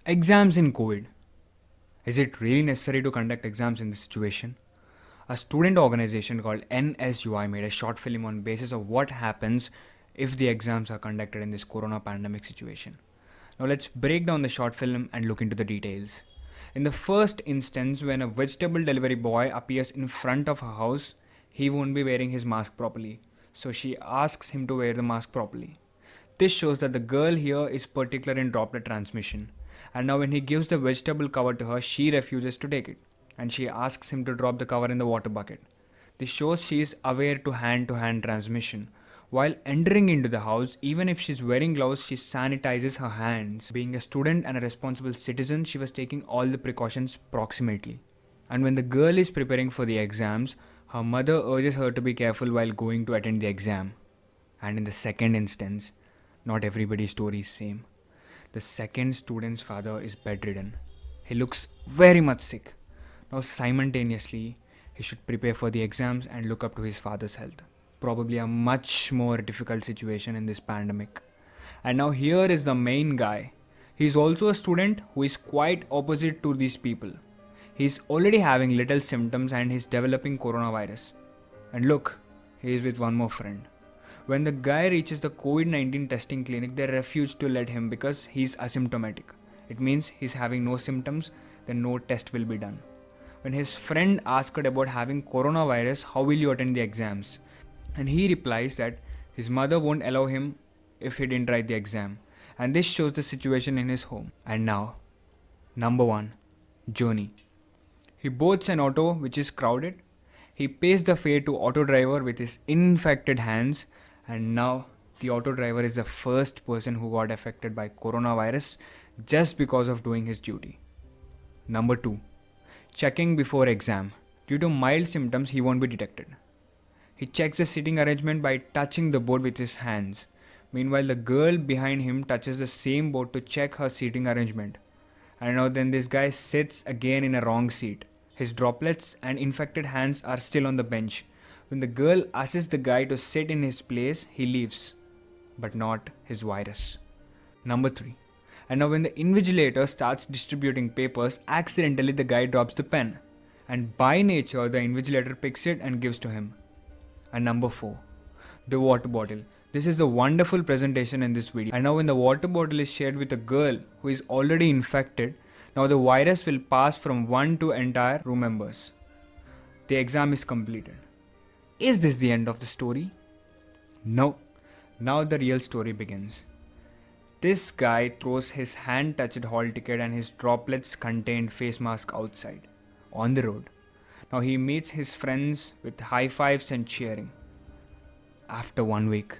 Exams in COVID. Is it really necessary to conduct exams in this situation? A student organization called NSUI made a short film on basis of what happens if the exams are conducted in this corona pandemic situation. Now let's break down the short film and look into the details. In the first instance, when a vegetable delivery boy appears in front of her house, he won't be wearing his mask properly. So she asks him to wear the mask properly. This shows that the girl here is particular in droplet transmission. And now when he gives the vegetable cover to her, she refuses to take it. And she asks him to drop the cover in the water bucket. This shows she is aware to hand transmission. While entering into the house, even if she's wearing gloves, she sanitizes her hands. Being a student and a responsible citizen, she was taking all the precautions proximately. And when the girl is preparing for the exams, her mother urges her to be careful while going to attend the exam. And in the second instance, not everybody's story is same. The second student's father is bedridden. He looks very much sick. Now simultaneously, he should prepare for the exams and look up to his father's health. Probably a much more difficult situation in this pandemic. And now here is the main guy. He's also a student who is quite opposite to these people. He's already having little symptoms and he's developing coronavirus. And look, he is with one more friend. When the guy reaches the Covid-19 testing clinic, they refuse to let him because he's asymptomatic. It means he's having no symptoms, then no test will be done. When his friend asked about having coronavirus, how will you attend the exams? And he replies that his mother won't allow him if he didn't write the exam. And this shows the situation in his home. And now, number 1, journey. He boards an auto which is crowded. He pays the fare to auto driver with his infected hands. And now the auto driver is the first person who got affected by coronavirus just because of doing his duty. Number 2, checking before exam. Due to mild symptoms, he won't be detected. He checks the seating arrangement by touching the board with his hands. Meanwhile, the girl behind him touches the same board to check her seating arrangement. And now then this guy sits again in a wrong seat. His droplets and infected hands are still on the bench. When the girl asks the guy to sit in his place, he leaves. But not his virus. Number 3. And now when the invigilator starts distributing papers, accidentally the guy drops the pen. And by nature, the invigilator picks it and gives to him. And number 4. The water bottle. This is the wonderful presentation in this video. And now when the water bottle is shared with a girl who is already infected, now the virus will pass from one to entire room members. The exam is completed. Is this the end of the story? No. Now the real story begins. This guy throws his hand-touched hall ticket and his droplets contained face mask outside, on the road. Now he meets his friends with high fives and cheering. After 1 week,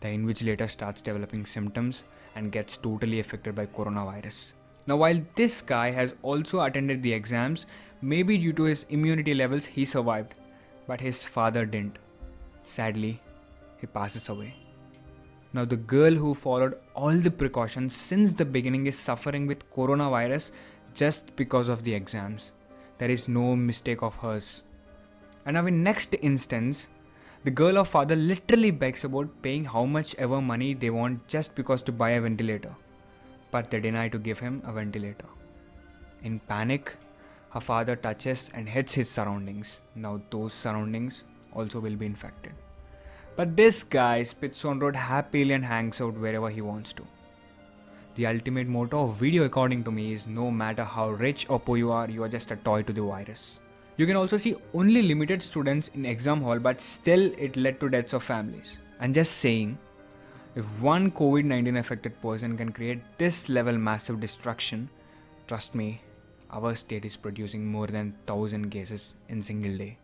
the invigilator starts developing symptoms and gets totally affected by coronavirus. Now while this guy has also attended the exams, maybe due to his immunity levels he survived, but his father didn't. Sadly, he passes away. Now the girl who followed all the precautions since the beginning is suffering with coronavirus just because of the exams. There is no mistake of hers. And now in next instance, the girl or father literally begs about paying how much ever money they want just because to buy a ventilator. But they deny to give him a ventilator. In panic, her father touches and hits his surroundings. Now those surroundings also will be infected. But this guy spits on road happily and hangs out wherever he wants to. The ultimate motto of video according to me is no matter how rich or poor you are just a toy to the virus. You can also see only limited students in exam hall, but still it led to deaths of families. And just saying, if one COVID-19 affected person can create this level massive destruction, trust me, our state is producing more than 1,000 cases in single day.